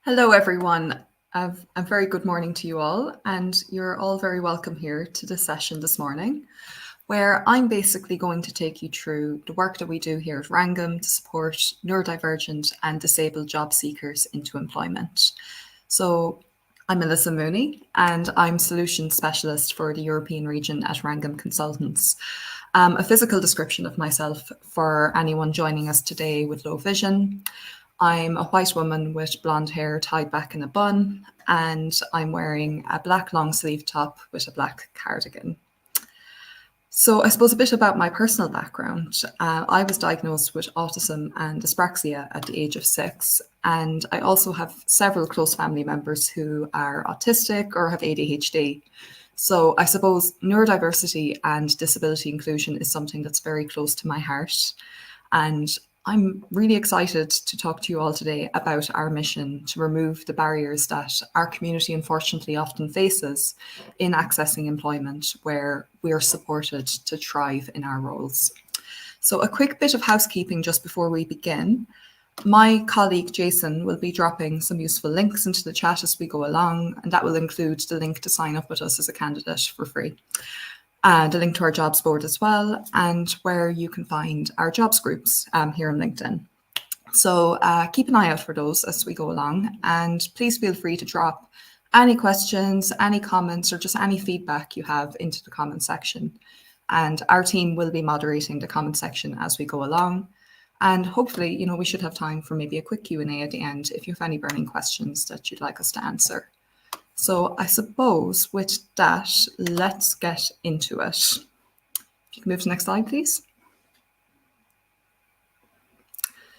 Hello, everyone. A very good morning to you all, and you're all very welcome here to this session this morning, where I'm basically going to take you through the work that we do here at Rangam to support neurodivergent and disabled job seekers into employment. So I'm Melissa Mooney, and I'm Solutions Specialist for the European region at Rangam Consultants. A physical description of myself for anyone joining us today with low vision. I'm a white woman with blonde hair tied back in a bun, and I'm wearing a black long sleeve top with a black cardigan. So I suppose a bit about my personal background. I was diagnosed with autism and dyspraxia at the age of 6, and I also have several close family members who are autistic or have ADHD. So I suppose neurodiversity and disability inclusion is something that's very close to my heart. And I'm really excited to talk to you all today about our mission to remove the barriers that our community unfortunately often faces in accessing employment, where we're supported to thrive in our roles. So a quick bit of housekeeping just before we begin. My colleague Jason will be dropping some useful links into the chat as we go along, and that will include the link to sign up with us as a candidate for free. The link to our jobs board as well, and where you can find our jobs groups here on LinkedIn. So keep an eye out for those as we go along, and please feel free to drop any questions, any comments, or just any feedback you have into the comment section. And our team will be moderating the comment section as we go along. And hopefully, we should have time for maybe a quick Q&A at the end if you have any burning questions that you'd like us to answer. So I suppose with that, let's get into it. If you can move to the next slide, please.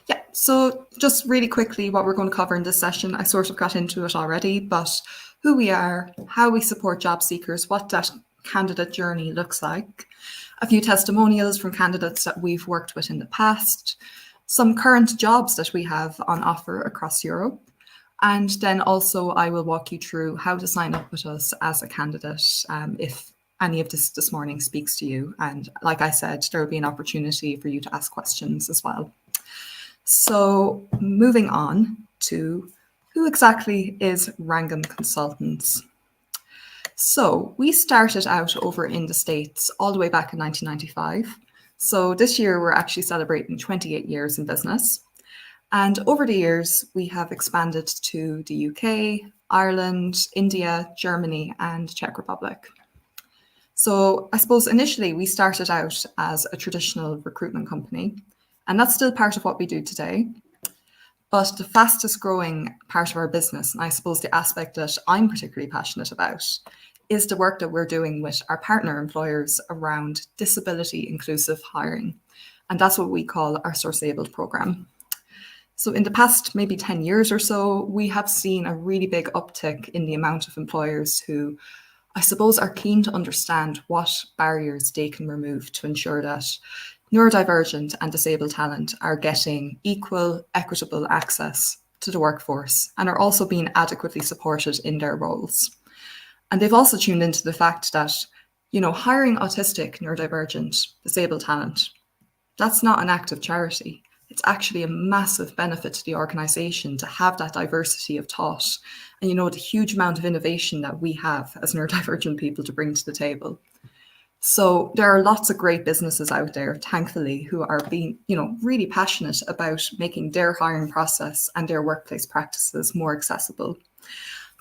Yeah, so just really quickly what we're going to cover in this session. I sort of got into it already, but who we are, how we support job seekers, what that candidate journey looks like, a few testimonials from candidates that we've worked with in the past, some current jobs that we have on offer across Europe, and then also I will walk you through how to sign up with us as a candidate if any of this morning speaks to you. And like I said, there will be an opportunity for you to ask questions as well. So moving on to who exactly is Rangam Consultants. So we started out over in the States all the way back in 1995. So this year we're actually celebrating 28 years in business. And over the years, we have expanded to the UK, Ireland, India, Germany, and Czech Republic. So I suppose initially we started out as a traditional recruitment company, and that's still part of what we do today. But the fastest growing part of our business, and I suppose the aspect that I'm particularly passionate about, is the work that we're doing with our partner employers around disability inclusive hiring. And that's what we call our Sourceabled program. So in the past maybe 10 years or so, we have seen a really big uptick in the amount of employers who, I suppose, are keen to understand what barriers they can remove to ensure that neurodivergent and disabled talent are getting equal, equitable access to the workforce and are also being adequately supported in their roles. And they've also tuned into the fact that, hiring autistic, neurodivergent, disabled talent, that's not an act of charity. It's actually a massive benefit to the organization to have that diversity of thought and, the huge amount of innovation that we have as neurodivergent people to bring to the table. So there are lots of great businesses out there, thankfully, who are being, really passionate about making their hiring process and their workplace practices more accessible.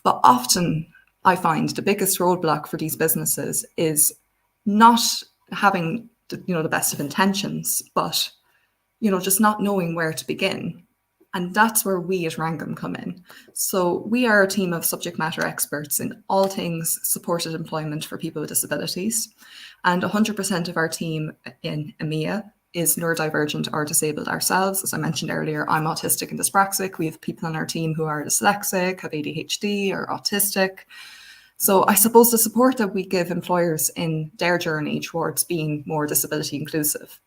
But often I find the biggest roadblock for these businesses is not having, the best of intentions, but just not knowing where to begin. And that's where we at Rangam come in. So we are a team of subject matter experts in all things supported employment for people with disabilities. And 100% of our team in EMEA is neurodivergent or disabled ourselves. As I mentioned earlier, I'm autistic and dyspraxic. We have people on our team who are dyslexic, have ADHD or autistic. So I suppose the support that we give employers in their journey towards being more disability inclusive,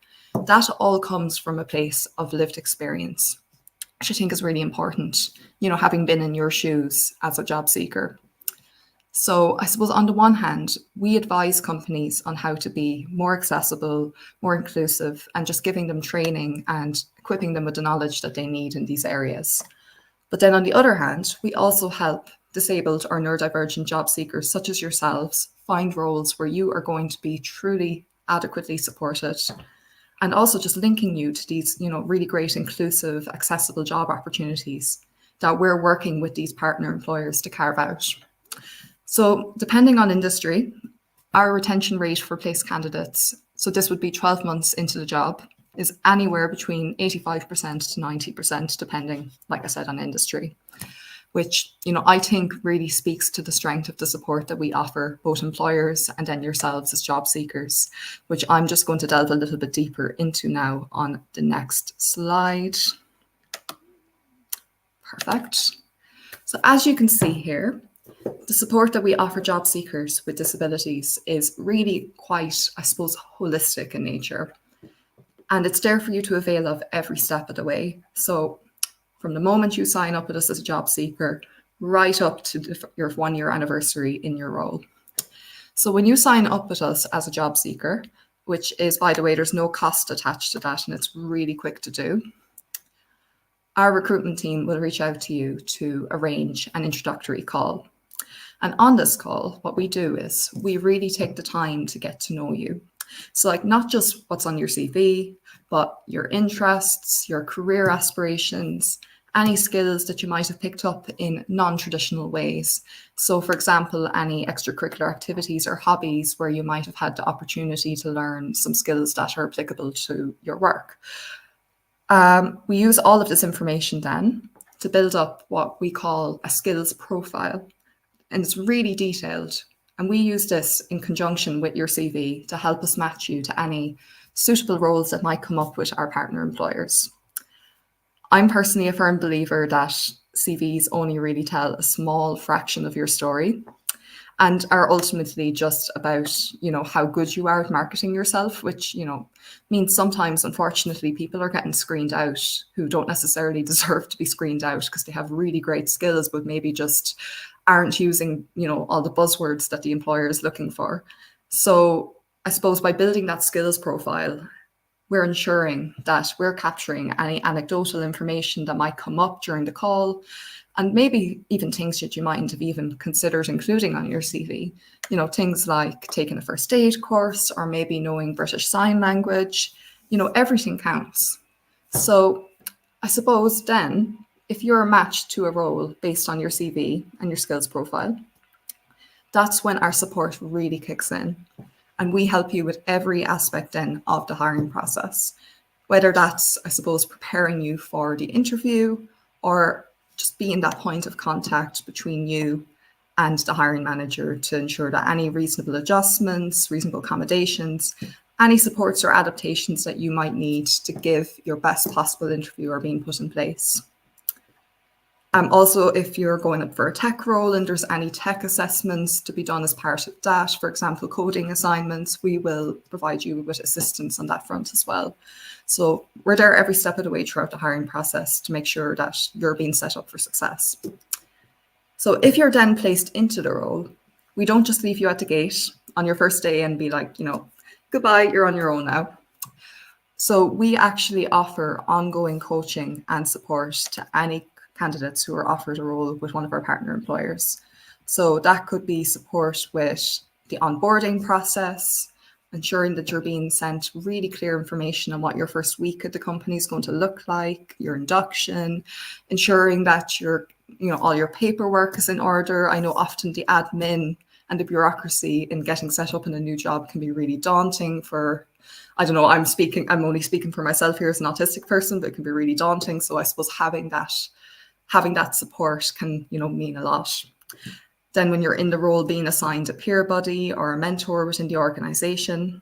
that all comes from a place of lived experience, which I think is really important, having been in your shoes as a job seeker. So I suppose on the one hand, we advise companies on how to be more accessible, more inclusive, and just giving them training and equipping them with the knowledge that they need in these areas. But then on the other hand, we also help disabled or neurodivergent job seekers such as yourselves find roles where you are going to be truly adequately supported, and also just linking you to these, really great, inclusive, accessible job opportunities that we're working with these partner employers to carve out. So depending on industry, our retention rate for placed candidates, so this would be 12 months into the job, is anywhere between 85% to 90%, depending, like I said, on industry, which, I think really speaks to the strength of the support that we offer both employers and then yourselves as job seekers, which I'm just going to delve a little bit deeper into now on the next slide. Perfect. So as you can see here, the support that we offer job seekers with disabilities is really quite, I suppose, holistic in nature. And it's there for you to avail of every step of the way. So from the moment you sign up with us as a job seeker, right up to your 1-year anniversary in your role. So when you sign up with us as a job seeker, which is, by the way, there's no cost attached to that, and it's really quick to do, our recruitment team will reach out to you to arrange an introductory call. And on this call, what we do is we really take the time to get to know you. So like not just what's on your CV, but your interests, your career aspirations, any skills that you might have picked up in non-traditional ways. So for example, any extracurricular activities or hobbies where you might have had the opportunity to learn some skills that are applicable to your work. We use all of this information then to build up what we call a skills profile. And it's really detailed. And we use this in conjunction with your CV to help us match you to any suitable roles that might come up with our partner employers. I'm personally a firm believer that CVs only really tell a small fraction of your story and are ultimately just about, how good you are at marketing yourself, which, means sometimes, unfortunately, people are getting screened out who don't necessarily deserve to be screened out because they have really great skills, but maybe just aren't using, all the buzzwords that the employer is looking for. So I suppose by building that skills profile, we're ensuring that we're capturing any anecdotal information that might come up during the call, and maybe even things that you mightn't have even considered including on your CV. Things like taking a first aid course or maybe knowing British Sign Language, everything counts. So I suppose then, if you're matched to a role based on your CV and your skills profile, that's when our support really kicks in. And we help you with every aspect then of the hiring process, whether that's, I suppose, preparing you for the interview or just being that point of contact between you and the hiring manager to ensure that any reasonable adjustments, reasonable accommodations, any supports or adaptations that you might need to give your best possible interview are being put in place. Also, if you're going up for a tech role and there's any tech assessments to be done as part of that, for example, coding assignments, we will provide you with assistance on that front as well. So we're there every step of the way throughout the hiring process to make sure that you're being set up for success. So if you're then placed into the role, we don't just leave you at the gate on your first day and be like, goodbye, you're on your own now. So we actually offer ongoing coaching and support to any candidates who are offered a role with one of our partner employers. So that could be support with the onboarding process, ensuring that you're being sent really clear information on what your first week at the company is going to look like, your induction, ensuring that all your paperwork is in order. I know often the admin and the bureaucracy in getting set up in a new job can be really daunting for, I'm only speaking for myself here as an autistic person, but it can be really daunting. So I suppose having that support can, mean a lot. Then when you're in the role, being assigned a peer buddy or a mentor within the organization.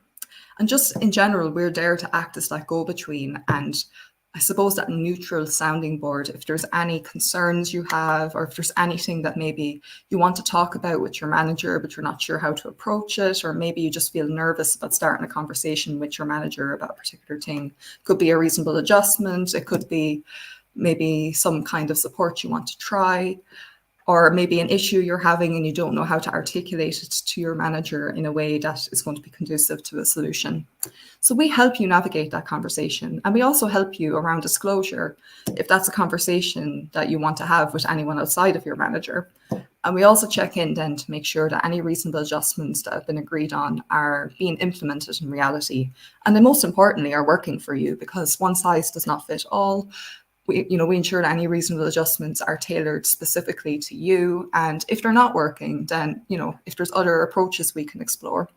And just in general, we're there to act as that go-between and I suppose that neutral sounding board. If there's any concerns you have, or if there's anything that maybe you want to talk about with your manager, but you're not sure how to approach it, or maybe you just feel nervous about starting a conversation with your manager about a particular thing, could be a reasonable adjustment. It could be maybe some kind of support you want to try, or maybe an issue you're having and you don't know how to articulate it to your manager in a way that is going to be conducive to a solution. So we help you navigate that conversation, and we also help you around disclosure if that's a conversation that you want to have with anyone outside of your manager. And we also check in then to make sure that any reasonable adjustments that have been agreed on are being implemented in reality. And then most importantly, are working for you, because one size does not fit all. We ensure that any reasonable adjustments are tailored specifically to you. And if they're not working, then, if there's other approaches we can explore,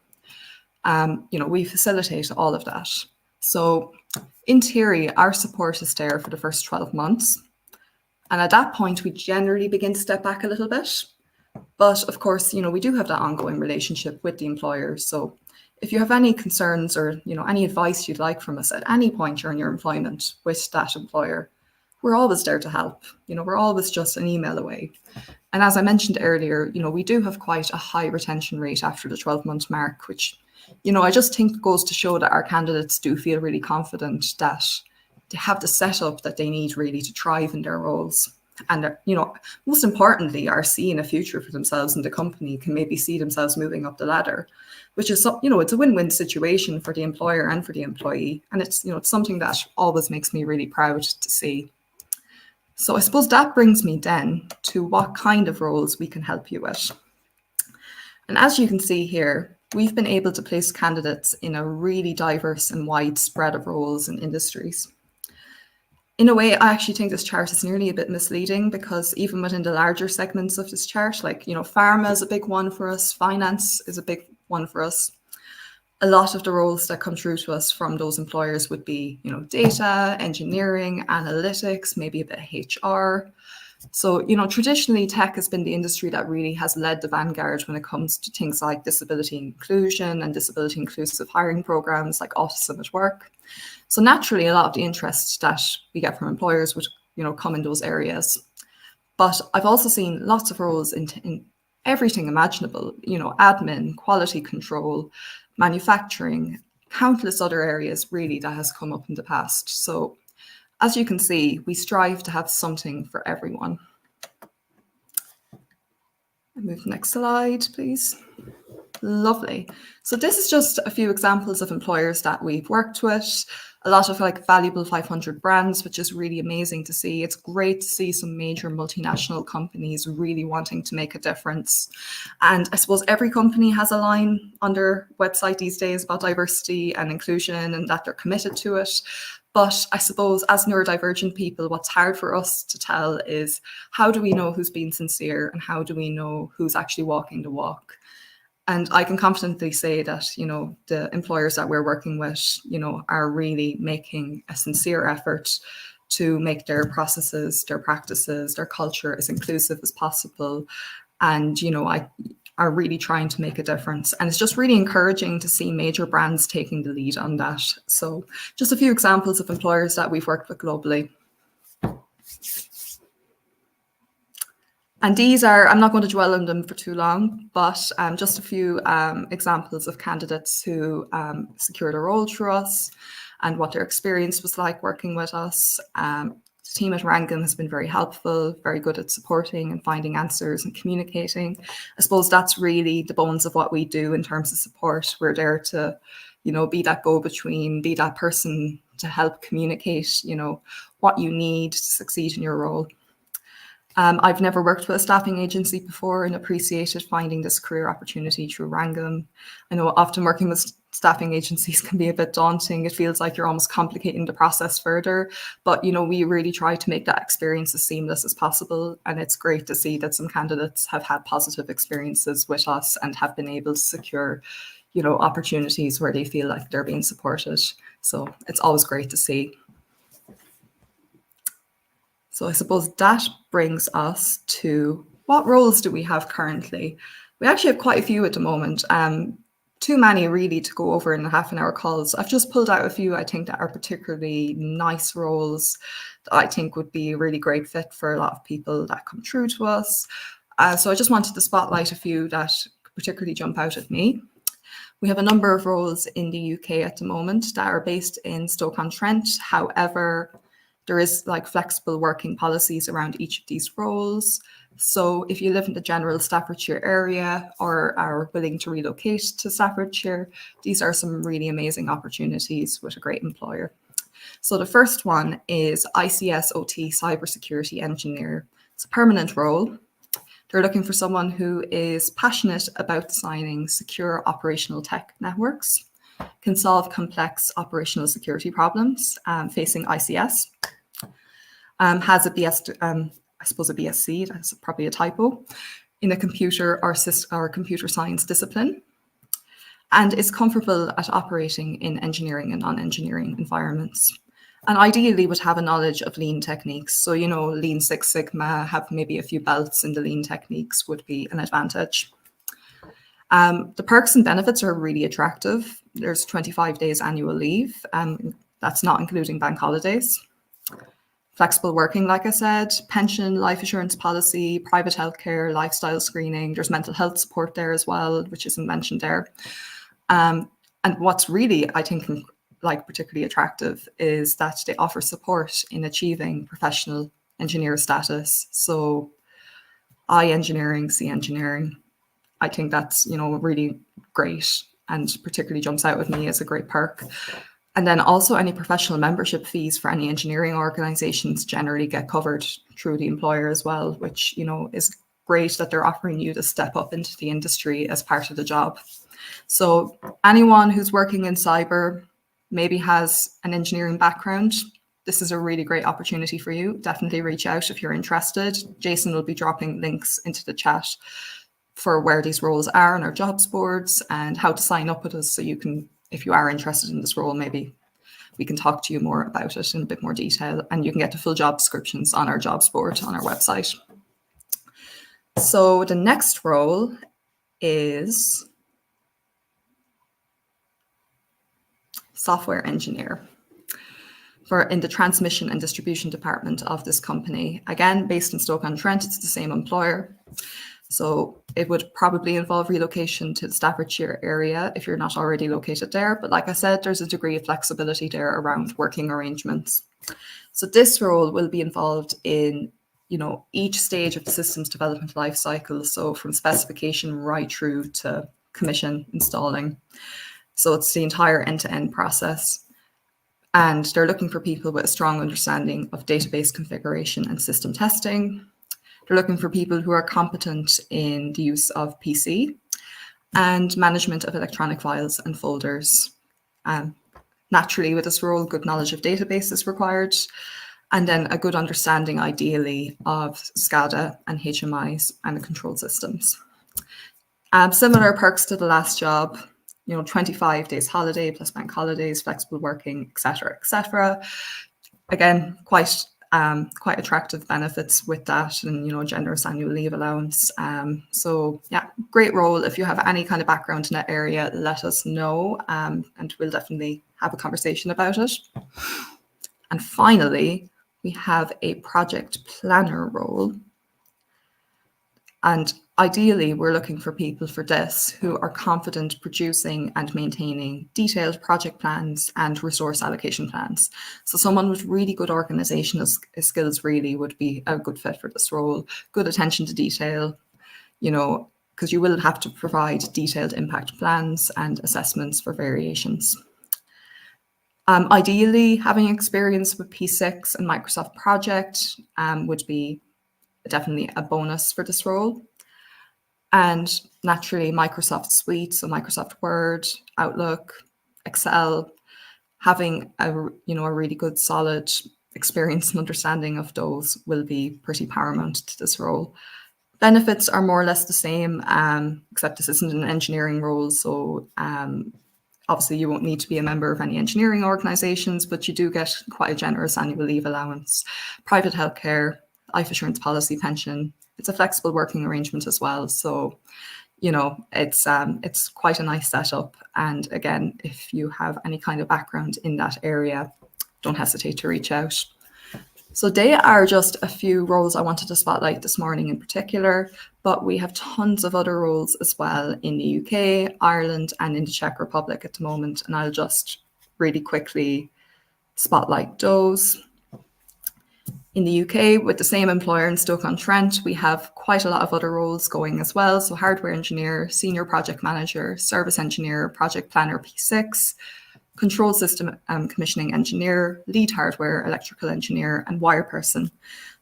we facilitate all of that. So in theory, our support is there for the first 12 months. And at that point, we generally begin to step back a little bit. But of course, we do have that ongoing relationship with the employer. So if you have any concerns or, any advice you'd like from us at any point during your employment with that employer, we're always there to help. We're always just an email away. And as I mentioned earlier, we do have quite a high retention rate after the 12-month mark, which, I just think goes to show that our candidates do feel really confident that they have the setup that they need really to thrive in their roles. And, most importantly, are seeing a future for themselves in the company, can maybe see themselves moving up the ladder, which is, it's a win-win situation for the employer and for the employee. And it's, it's something that always makes me really proud to see. So I suppose that brings me then to what kind of roles we can help you with. And as you can see here, we've been able to place candidates in a really diverse and wide spread of roles and industries. In a way, I actually think this chart is nearly a bit misleading, because even within the larger segments of this chart, like, pharma is a big one for us, finance is a big one for us. A lot of the roles that come through to us from those employers would be, data, engineering, analytics, maybe a bit of HR. So, traditionally, tech has been the industry that really has led the vanguard when it comes to things like disability inclusion and disability inclusive hiring programs like Autism at Work. So naturally, a lot of the interest that we get from employers would, come in those areas. But I've also seen lots of roles in everything imaginable, admin, quality control, manufacturing, countless other areas really that has come up in the past. So as you can see, we strive to have something for everyone. Move to the next slide, please. Lovely. So this is just a few examples of employers that we've worked with. A lot of valuable 500 brands, which is really amazing to see. It's great to see some major multinational companies really wanting to make a difference. And I suppose every company has a line on their website these days about diversity and inclusion and that they're committed to it. But I suppose as neurodivergent people, what's hard for us to tell is, how do we know who's being sincere and how do we know who's actually walking the walk? And I can confidently say that, the employers that we're working with, are really making a sincere effort to make their processes, their practices, their culture as inclusive as possible. And, are really trying to make a difference. And it's just really encouraging to see major brands taking the lead on that. So just a few examples of employers that we've worked with globally. And these are, I'm not going to dwell on them for too long, but just a few examples of candidates who secured a role through us and what their experience was like working with us. The team at Rangam has been very helpful, very good at supporting and finding answers and communicating. I suppose that's really the bones of what we do in terms of support. We're there to, be that go-between, be that person to help communicate, what you need to succeed in your role. I've never worked with a staffing agency before and appreciated finding this career opportunity through Rangam. I know often working with staffing agencies can be a bit daunting. It feels like you're almost complicating the process further, but we really try to make that experience as seamless as possible. And it's great to see that some candidates have had positive experiences with us and have been able to secure, opportunities where they feel like they're being supported. So it's always great to see. So I suppose that brings us to, what roles do we have currently? We actually have quite a few at the moment. Too many really to go over in a half-an-hour call. So I've just pulled out a few I think that are particularly nice roles that I think would be a really great fit for a lot of people that come through to us. So I just wanted to spotlight a few that particularly jump out at me. We have a number of roles in the UK at the moment that are based in Stoke-on-Trent. However, there is flexible working policies around each of these roles. So if you live in the general Staffordshire area or are willing to relocate to Staffordshire, these are some really amazing opportunities with a great employer. So the first one is ICS/OT Cybersecurity Engineer. It's a permanent role. They're looking for someone who is passionate about designing secure operational tech networks, can solve complex operational security problems facing ICS, has a a BSc, that's probably a typo, in a computer or computer science discipline, and is comfortable at operating in engineering and non-engineering environments. And ideally would have a knowledge of lean techniques. So, Lean Six Sigma, have maybe a few belts in the lean techniques would be an advantage. The perks and benefits are really attractive. There's 25 days annual leave. That's not including bank holidays. Flexible working, like I said, pension, life assurance policy, private healthcare, lifestyle screening. There's mental health support there as well, which isn't mentioned there. And what's really, I think, particularly attractive is that they offer support in achieving professional engineer status. So I engineering, C engineering. I think that's, really great and particularly jumps out with me as a great perk. And then also any professional membership fees for any engineering organizations generally get covered through the employer as well, which, is great that they're offering you to step up into the industry as part of the job. So anyone who's working in cyber, maybe has an engineering background, this is a really great opportunity for you. Definitely reach out if you're interested. Jason will be dropping links into the chat for where these roles are on our jobs boards and how to sign up with us, so you can, if you are interested in this role, maybe we can talk to you more about it in a bit more detail, and you can get the full job descriptions on our jobs board on our website. So the next role is software engineer in the transmission and distribution department of this company. Again, based in Stoke-on-Trent, it's the same employer. So it would probably involve relocation to the Staffordshire area if you're not already located there. But like I said, there's a degree of flexibility there around working arrangements. So this role will be involved in, each stage of the systems development life cycle. So from specification right through to commission installing. So it's the entire end-to-end process. And they're looking for people with a strong understanding of database configuration and system testing. They're looking for people who are competent in the use of PC and management of electronic files and folders. Naturally, with this role, good knowledge of database is required, and then a good understanding, ideally, of SCADA and HMIs and the control systems. Similar perks to the last job, 25 days holiday plus bank holidays, flexible working, etc. Again, quite attractive benefits with that, and generous annual leave allowance. So yeah, great role. If you have any kind of background in that area, let us know, and we'll definitely have a conversation about it. And finally, we have a project planner role. And ideally, we're looking for people for this who are confident producing and maintaining detailed project plans and resource allocation plans. So someone with really good organizational skills really would be a good fit for this role. Good attention to detail, because you will have to provide detailed impact plans and assessments for variations. Ideally, having experience with P6 and Microsoft Project would be definitely a bonus for this role. And naturally, Microsoft Suite, so Microsoft Word, Outlook, Excel, having a really good, solid experience and understanding of those will be pretty paramount to this role. Benefits are more or less the same, except this isn't an engineering role, so obviously you won't need to be a member of any engineering organizations, but you do get quite a generous annual leave allowance, private healthcare, life assurance policy, pension. It's a flexible working arrangement as well. So, it's quite a nice setup. And again, if you have any kind of background in that area, don't hesitate to reach out. So they are just a few roles I wanted to spotlight this morning in particular, but we have tons of other roles as well in the UK, Ireland, and in the Czech Republic at the moment. And I'll just really quickly spotlight those. In the UK, with the same employer in Stoke-on-Trent, we have quite a lot of other roles going as well. So hardware engineer, senior project manager, service engineer, project planner P6, control system commissioning engineer, lead hardware, electrical engineer, and wire person.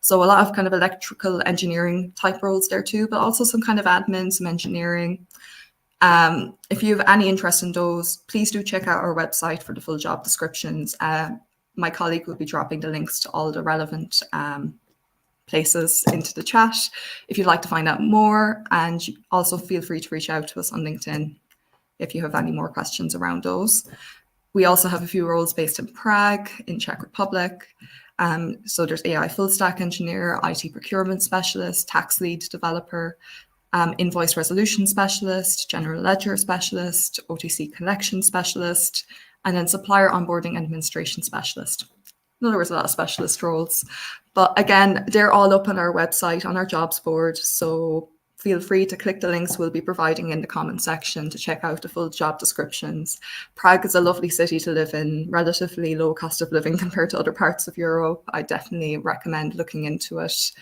So a lot of kind of electrical engineering type roles there too, but also some kind of admin, some engineering. If you have any interest in those, please do check out our website for the full job descriptions. My colleague will be dropping the links to all the relevant places into the chat if you'd like to find out more. And also feel free to reach out to us on LinkedIn if you have any more questions around those. We also have a few roles based in Prague, in Czech Republic. So there's AI full stack engineer, IT procurement specialist, tax lead developer, invoice resolution specialist, general ledger specialist, OTC collection specialist, and then supplier onboarding and administration specialist. In other words, a lot of specialist roles. But again, they're all up on our website, on our jobs board. So feel free to click the links we'll be providing in the comment section to check out the full job descriptions. Prague is a lovely city to live in, relatively low cost of living compared to other parts of Europe. I definitely recommend looking into it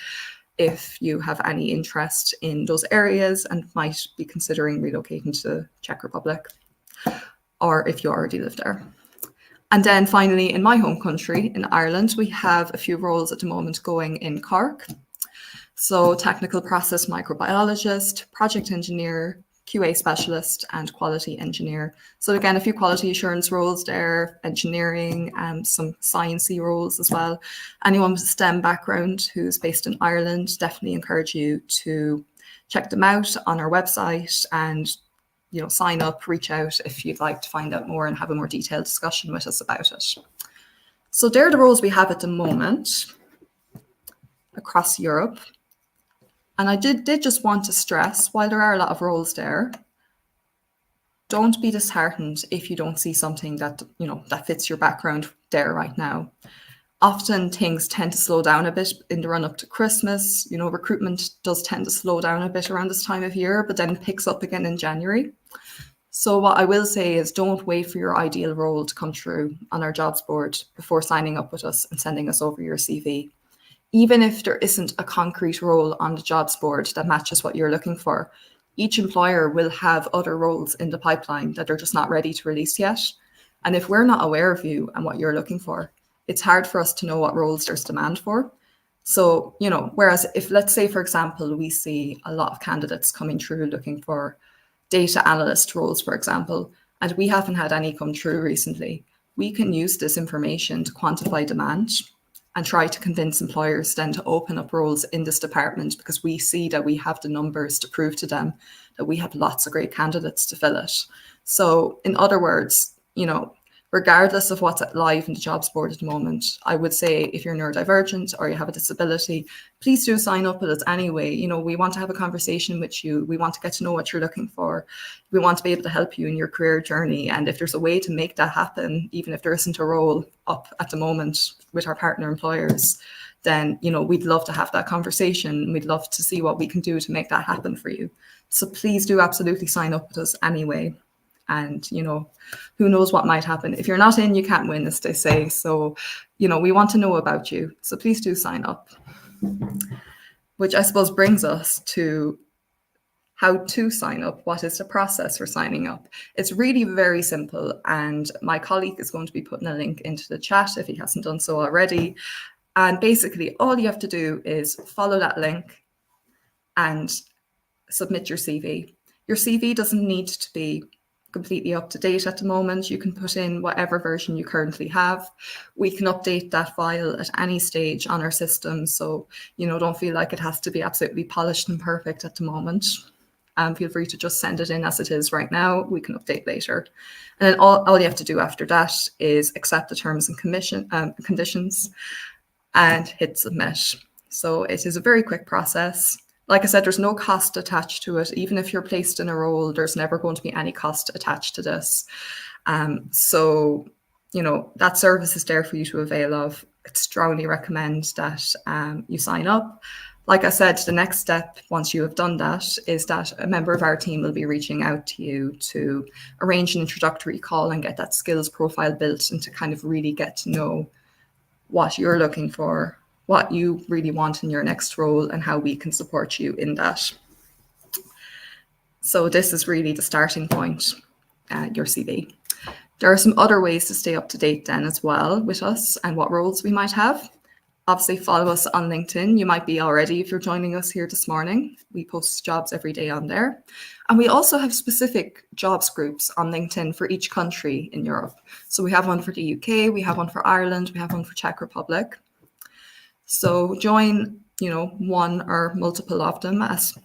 if you have any interest in those areas and might be considering relocating to Czech Republic, or if you already live there. And then finally, in my home country, in Ireland, we have a few roles at the moment going in Cork. So technical process microbiologist, project engineer, QA specialist, and quality engineer. So again, a few quality assurance roles there, engineering, and some sciencey roles as well. Anyone with a STEM background who's based in Ireland, definitely encourage you to check them out on our website and sign up, reach out if you'd like to find out more and have a more detailed discussion with us about it. So they're the roles we have at the moment across Europe. And I did just want to stress, while there are a lot of roles there, don't be disheartened if you don't see something that, that fits your background there right now. Often things tend to slow down a bit in the run up to Christmas. Recruitment does tend to slow down a bit around this time of year, but then picks up again in January. So what I will say is don't wait for your ideal role to come through on our jobs board before signing up with us and sending us over your CV. Even if there isn't a concrete role on the jobs board that matches what you're looking for, each employer will have other roles in the pipeline that they're just not ready to release yet. And if we're not aware of you and what you're looking for, it's hard for us to know what roles there's demand for. So, whereas if, let's say, for example, we see a lot of candidates coming through looking for data analyst roles, for example, and we haven't had any come through recently, we can use this information to quantify demand and try to convince employers then to open up roles in this department, because we see that we have the numbers to prove to them that we have lots of great candidates to fill it. So in other words, regardless of what's live in the jobs board at the moment, I would say if you're neurodivergent or you have a disability, please do sign up with us anyway. We want to have a conversation with you. We want to get to know what you're looking for. We want to be able to help you in your career journey. And if there's a way to make that happen, even if there isn't a role up at the moment with our partner employers, then, we'd love to have that conversation. We'd love to see what we can do to make that happen for you. So please do absolutely sign up with us anyway. And, who knows what might happen. If you're not in, you can't win, as they say. So, we want to know about you. So please do sign up. Which I suppose brings us to how to sign up. What is the process for signing up? It's really very simple. And my colleague is going to be putting a link into the chat if he hasn't done so already. And basically, all you have to do is follow that link and submit your CV. Your CV doesn't need to be completely up to date at the moment. You can put in whatever version you currently have. We can update that file at any stage on our system. So, don't feel like it has to be absolutely polished and perfect at the moment. Feel free to just send it in as it is right now. We can update later. And then all you have to do after that is accept the terms and conditions and hit submit. So it is a very quick process. Like I said, there's no cost attached to it. Even if you're placed in a role, there's never going to be any cost attached to this. So, that service is there for you to avail of. I strongly recommend that you sign up. Like I said, the next step, once you have done that, is that a member of our team will be reaching out to you to arrange an introductory call and get that skills profile built and to kind of really get to know what you're looking for, what you really want in your next role and how we can support you in that. So this is really the starting point, your CV. There are some other ways to stay up to date then as well with us and what roles we might have. Obviously, follow us on LinkedIn. You might be already if you're joining us here this morning. We post jobs every day on there. And we also have specific jobs groups on LinkedIn for each country in Europe. So we have one for the UK, we have one for Ireland, we have one for Czech Republic. So join, one or multiple of them, as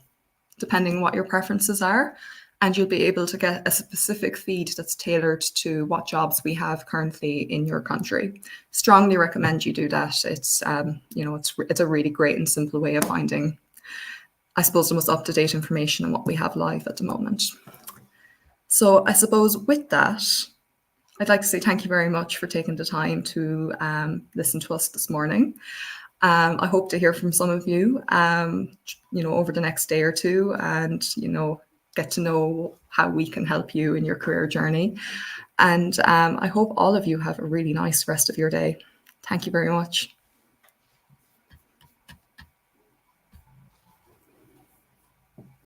depending on what your preferences are. And you'll be able to get a specific feed that's tailored to what jobs we have currently in your country. Strongly recommend you do that. It's it's a really great and simple way of finding, I suppose, the most up-to-date information on what we have live at the moment. So I suppose with that, I'd like to say thank you very much for taking the time to listen to us this morning. I hope to hear from some of you, over the next day or two, and get to know how we can help you in your career journey. And I hope all of you have a really nice rest of your day. Thank you very much.